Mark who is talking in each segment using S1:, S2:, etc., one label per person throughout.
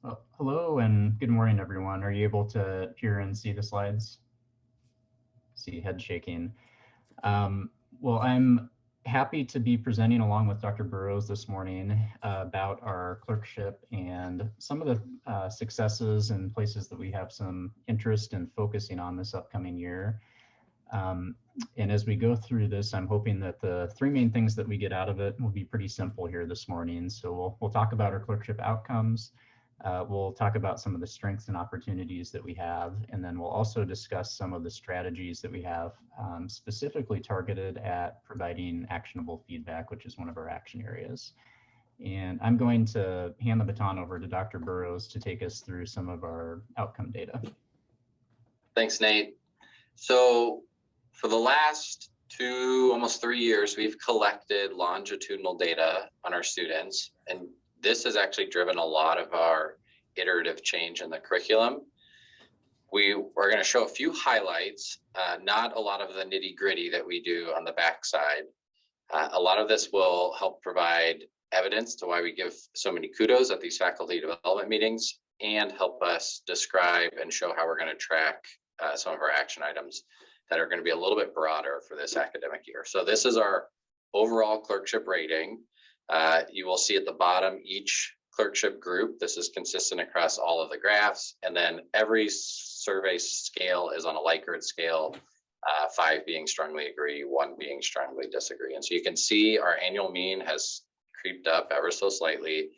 S1: Hello and good morning, everyone. Are you able to hear and see the slides? See head shaking. Um, well, I'm happy to be presenting along with Dr. Burrows this morning about our clerkship and some of the successes and places that we have some interest in focusing on this upcoming year. And as we go through this, I'm hoping that the three main things that we get out of it will be pretty simple here this morning. So we'll talk about our clerkship outcomes. We'll talk about some of the strengths and opportunities that we have, and then we'll also discuss some of the strategies that we have specifically targeted at providing actionable feedback, which is one of our action areas. And I'm going to hand the baton over to Dr. Burrows to take us through some of our outcome data.
S2: Thanks, Nate. So for the last almost 3 years, we've collected longitudinal data on our students, and this has actually driven a lot of our iterative change in the curriculum. We are going to show a few highlights, not a lot of the nitty gritty that we do on the backside. A lot of this will help provide evidence to why we give so many kudos at these faculty development meetings and help us describe and show how we're going to track some of our action items that are going to be a little bit broader for this academic year. So this is our overall clerkship rating. You will see at the bottom each clerkship group. This is consistent across all of the graphs, and then every survey scale is on a Likert scale, 5 being strongly agree, 1 being strongly disagree. And so you can see our annual mean has creeped up ever so slightly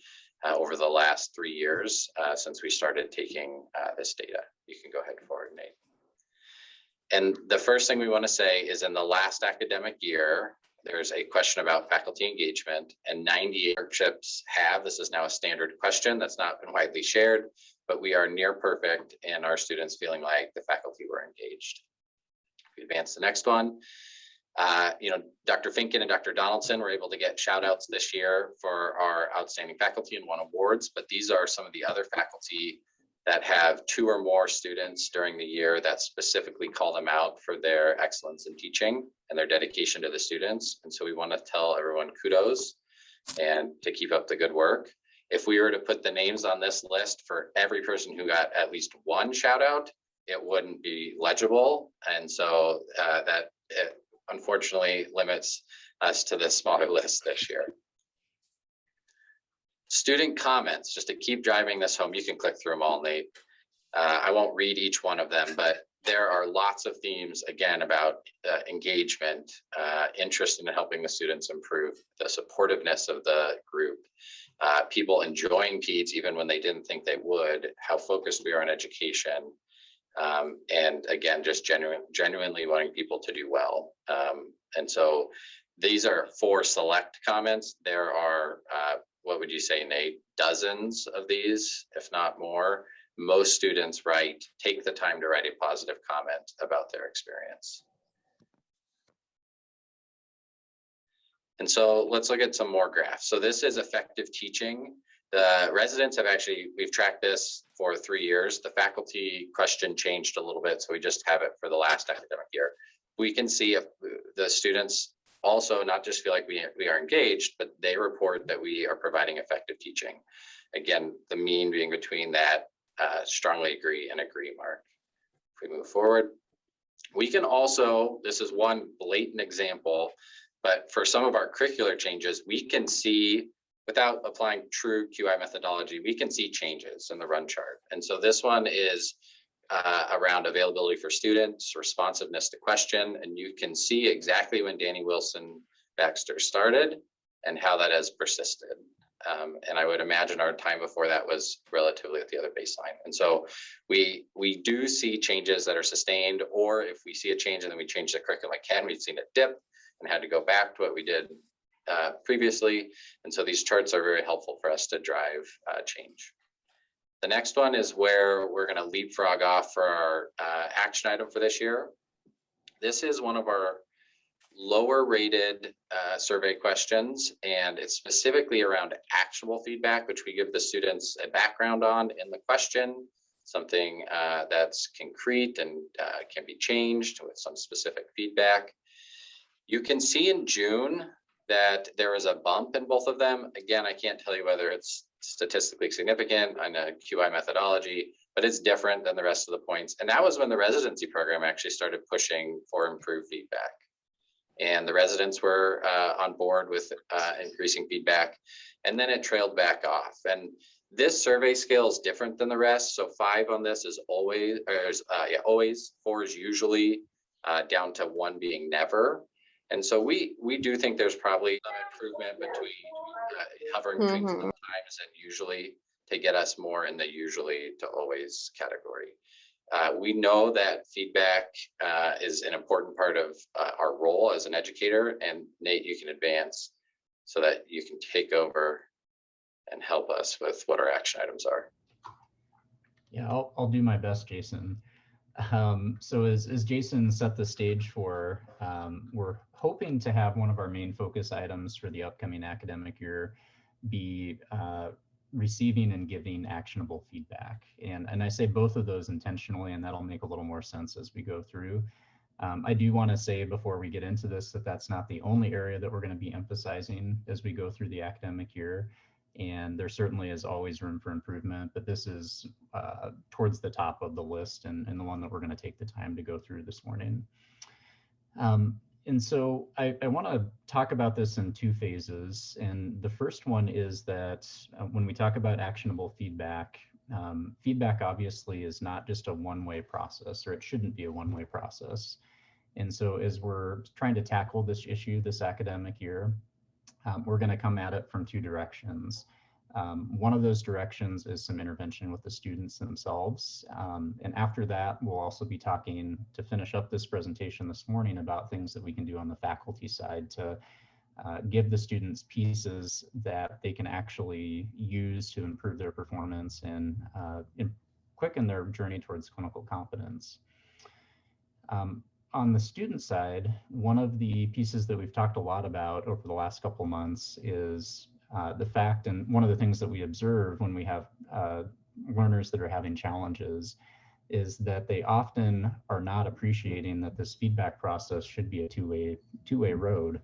S2: over the last 3 years since we started taking this data. You can go ahead forward, Nate. And the first thing we want to say is in the last academic year, there's a question about faculty engagement, and 98 clerkships have. This is now a standard question that's not been widely shared, but we are near perfect in our students feeling like the faculty were engaged. If we advance the next one, Dr. Finken and Dr. Donaldson were able to get shout outs this year for our outstanding faculty and won awards, but these are some of the other faculty that have 2 or more students during the year that specifically call them out for their excellence in teaching and their dedication to the students. And so we want to tell everyone kudos and to keep up the good work. If we were to put the names on this list for every person who got at least 1 shout out, it wouldn't be legible. And so that unfortunately limits us to this smaller list this year. Student comments, just to keep driving this home, you can click through them all, Nate. I won't read each one of them, but there are lots of themes, again, about engagement, interest in helping the students improve, the supportiveness of the group, people enjoying Peds even when they didn't think they would, how focused we are on education, and again, just genuinely wanting people to do well. And so these are 4 select comments. There are what would you say, Nate? Dozens of these, if not more. Most students take the time to write a positive comment about their experience. And so let's look at some more graphs. So this is effective teaching. The residents have we've tracked this for 3 years. The faculty question changed a little bit, so we just have it for the last academic year. We can see if the students also not just feel like we are engaged, but they report that we are providing effective teaching. Again, the mean being between that strongly agree and agree mark. If we move forward, we can also, this is one blatant example, but for some of our curricular changes, we can see, without applying true QI methodology, we can see changes in the run chart. And so this one is around availability for students, responsiveness to question, and you can see exactly when Danny Wilson Baxter started and how that has persisted. And I would imagine our time before that was relatively at the other baseline. And so we do see changes that are sustained, or if we see a change and then we change the curriculum again, we've seen a dip and had to go back to what we did previously. And so these charts are very helpful for us to drive change. The next one is where we're going to leapfrog off for our action item for this year. This is one of our lower rated survey questions, and it's specifically around actionable feedback, which we give the students a background on in the question, something that's concrete and can be changed with some specific feedback. You can see in June that there is a bump in both of them. Again, I can't tell you whether it's statistically significant on a QI methodology, but it's different than the rest of the points. And that was when the residency program actually started pushing for improved feedback. And the residents were on board with increasing feedback, and then it trailed back off. And this survey scale is different than the rest. So 5 on this is always, always. 4 is usually, down to 1 being never. And so we do think there's probably some improvement between hovering between sometimes and usually to get us more in the usually to always category. We know that feedback is an important part of our role as an educator, and Nate, you can advance so that you can take over and help us with what our action items are.
S1: Yeah, I'll do my best, Jason. So as Jason set the stage for, we're hoping to have one of our main focus items for the upcoming academic year be receiving and giving actionable feedback. And I say both of those intentionally, and that'll make a little more sense as we go through. I do want to say before we get into this that that's not the only area that we're going to be emphasizing as we go through the academic year. And there certainly is always room for improvement, but this is towards the top of the list and the one that we're going to take the time to go through this morning. And so I want to talk about this in 2 phases. And the first one is that when we talk about actionable feedback, feedback obviously is not just a one-way process, or it shouldn't be a one-way process. And so as we're trying to tackle this issue this academic year, we're going to come at it from 2 directions. One of those directions is some intervention with the students themselves. And after that, we'll also be talking to finish up this presentation this morning about things that we can do on the faculty side to give the students pieces that they can actually use to improve their performance and quicken their journey towards clinical competence. On the student side, one of the pieces that we've talked a lot about over the last couple months is the fact, and one of the things that we observe when we have learners that are having challenges is that they often are not appreciating that this feedback process should be a two-way road.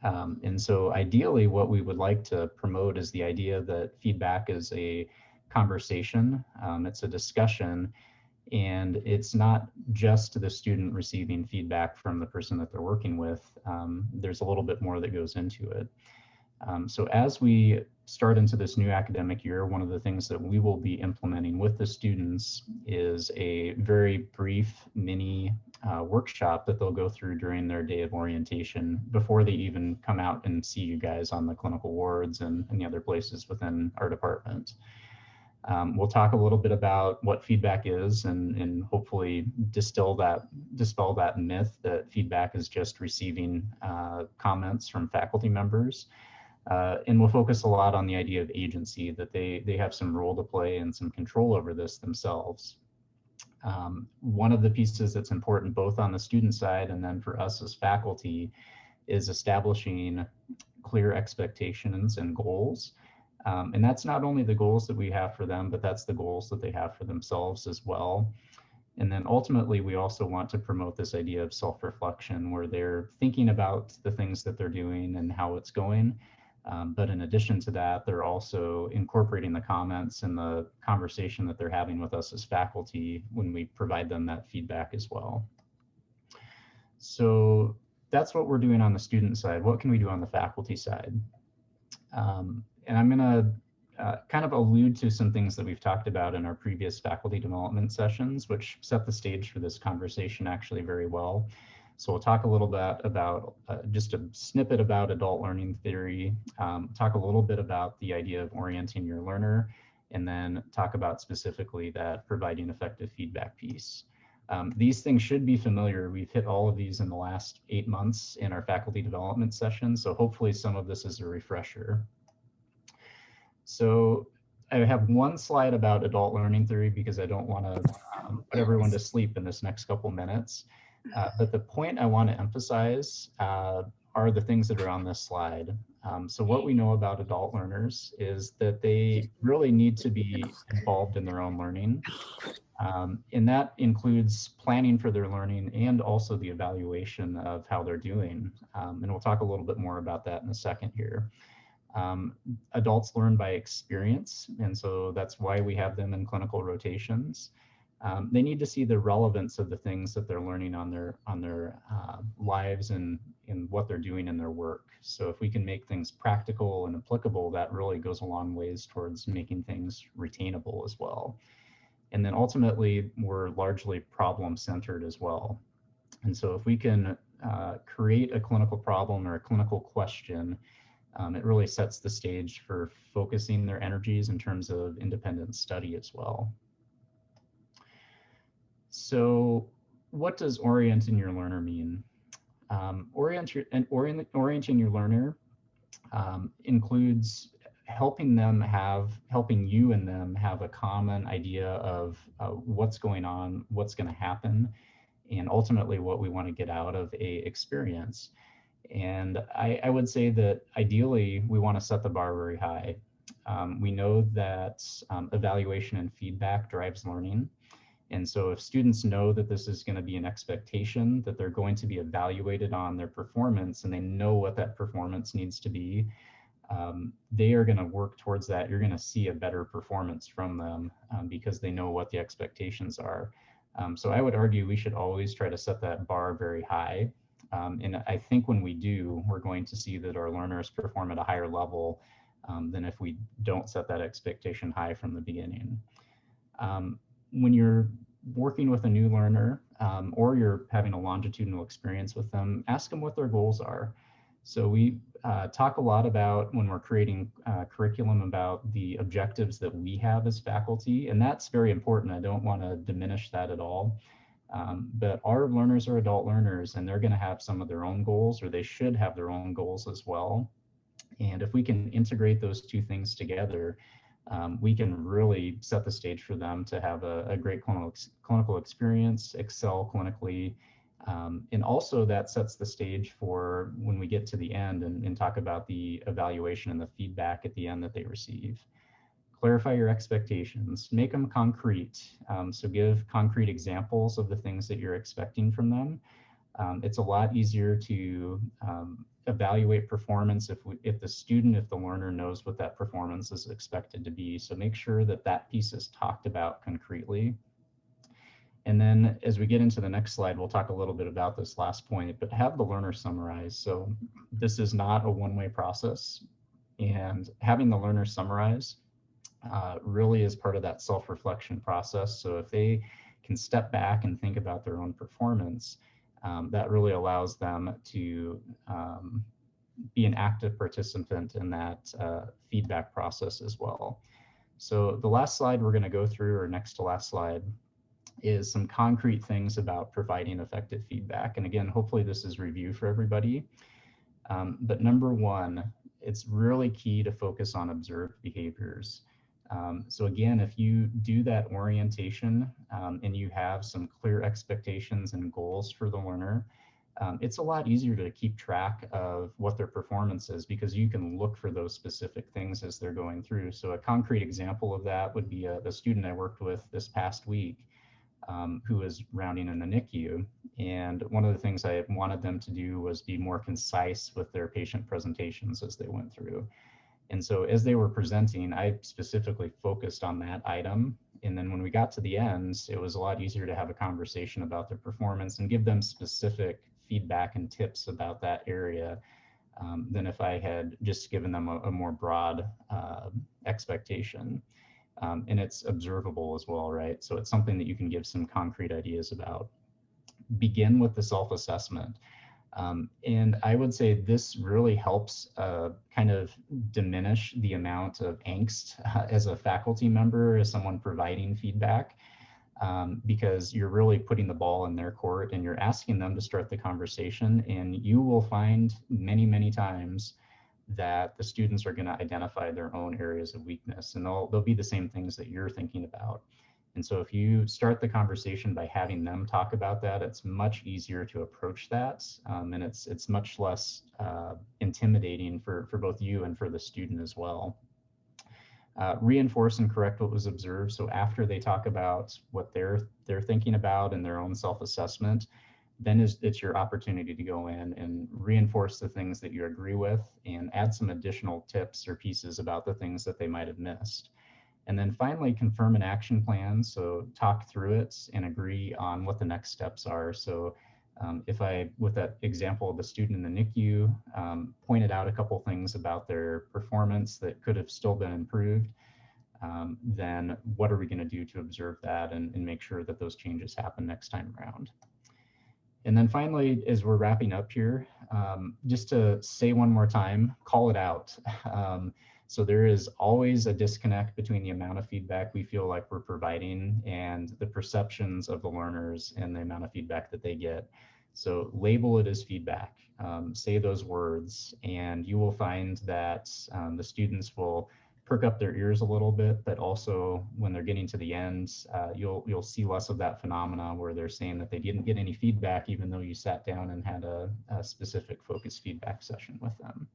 S1: And so ideally what we would like to promote is the idea that feedback is a conversation, it's a discussion, and it's not just the student receiving feedback from the person that they're working with. There's a little bit more that goes into it. So as we start into this new academic year, one of the things that we will be implementing with the students is a very brief mini workshop that they'll go through during their day of orientation before they even come out and see you guys on the clinical wards and the other places within our department. We'll talk a little bit about what feedback is and hopefully dispel that myth that feedback is just receiving comments from faculty members. And we'll focus a lot on the idea of agency, that they have some role to play and some control over this themselves. One of the pieces that's important both on the student side and then for us as faculty is establishing clear expectations and goals. And that's not only the goals that we have for them, but that's the goals that they have for themselves as well. And then ultimately, we also want to promote this idea of self-reflection where they're thinking about the things that they're doing and how it's going. But in addition to that, they're also incorporating the comments and the conversation that they're having with us as faculty when we provide them that feedback as well. So that's what we're doing on the student side. What can we do on the faculty side? And I'm going to kind of allude to some things that we've talked about in our previous faculty development sessions, which set the stage for this conversation actually very well. So we'll talk a little bit about just a snippet about adult learning theory, talk a little bit about the idea of orienting your learner, and then talk about specifically that providing effective feedback piece. These things should be familiar. We've hit all of these in the last 8 months in our faculty development session, so hopefully some of this is a refresher. So I have one slide about adult learning theory because I don't want to put everyone to sleep in this next couple minutes. But the point I want to emphasize are the things that are on this slide. So what we know about adult learners is that they really need to be involved in their own learning. And that includes planning for their learning and also the evaluation of how they're doing. And we'll talk a little bit more about that in a second here. Adults learn by experience, and so that's why we have them in clinical rotations. They need to see the relevance of the things that they're learning on their lives and in what they're doing in their work. So if we can make things practical and applicable, that really goes a long ways towards making things retainable as well. And then ultimately, we're largely problem-centered as well. And so if we can create a clinical problem or a clinical question, it really sets the stage for focusing their energies in terms of independent study as well. So what does orienting your learner mean? Orienting your learner includes helping you and them have a common idea of what's going on, what's going to happen, and ultimately what we want to get out of a experience. And I would say that ideally we want to set the bar very high. We know that evaluation and feedback drives learning. And so if students know that this is going to be an expectation, that they're going to be evaluated on their performance, and they know what that performance needs to be, they are going to work towards that. You're going to see a better performance from them because they know what the expectations are. So I would argue we should always try to set that bar very high. And I think when we do, we're going to see that our learners perform at a higher level than if we don't set that expectation high from the beginning. When you're working with a new learner or you're having a longitudinal experience with them, ask them what their goals are. So we talk a lot about when we're creating curriculum about the objectives that we have as faculty, and that's very important. I don't want to diminish that at all. But our learners are adult learners, and they're going to have some of their own goals, or they should have their own goals as well. And if we can integrate those two things together, we can really set the stage for them to have a great clinical experience, excel clinically, and also that sets the stage for when we get to the end and talk about the evaluation and the feedback at the end that they receive. Clarify your expectations, make them concrete. So give concrete examples of the things that you're expecting from them. It's a lot easier to evaluate performance if the learner knows what that performance is expected to be. So make sure that that piece is talked about concretely. And then as we get into the next slide, we'll talk a little bit about this last point, but have the learner summarize. So this is not a one-way process, and having the learner summarize really is part of that self-reflection process. So if they can step back and think about their own performance, that really allows them to be an active participant in that feedback process as well. So the last slide we're going to go through, or next to last slide, is some concrete things about providing effective feedback. And again, hopefully this is review for everybody. But number one, it's really key to focus on observed behaviors. So again, if you do that orientation and you have some clear expectations and goals for the learner, it's a lot easier to keep track of what their performance is because you can look for those specific things as they're going through. So a concrete example of that would be the student I worked with this past week who was rounding in the NICU. And one of the things I wanted them to do was be more concise with their patient presentations as they went through. And so as they were presenting, I specifically focused on that item. And then when we got to the end, it was a lot easier to have a conversation about their performance and give them specific feedback and tips about that area than if I had just given them a more broad expectation. And it's observable as well, right? So it's something that you can give some concrete ideas about. Begin with the self-assessment. And I would say this really helps kind of diminish the amount of angst as a faculty member, as someone providing feedback, because you're really putting the ball in their court and you're asking them to start the conversation. And you will find many, many times that the students are going to identify their own areas of weakness, and they'll be the same things that you're thinking about. And so if you start the conversation by having them talk about that, it's much easier to approach that. And it's much less intimidating for both you and for the student as well. Reinforce and correct what was observed. So after they talk about what they're thinking about and their own self-assessment, then it's your opportunity to go in and reinforce the things that you agree with and add some additional tips or pieces about the things that they might have missed. And then finally, confirm an action plan. So talk through it and agree on what the next steps are. So if I, with that example of the student in the NICU, pointed out a couple things about their performance that could have still been improved, then what are we going to do to observe that and make sure that those changes happen next time around? And then finally, as we're wrapping up here, just to say one more time, call it out. So there is always a disconnect between the amount of feedback we feel like we're providing and the perceptions of the learners and the amount of feedback that they get. So label it as feedback, say those words, and you will find that the students will perk up their ears a little bit, but also when they're getting to the end, you'll see less of that phenomena where they're saying that they didn't get any feedback, even though you sat down and had a specific focused feedback session with them.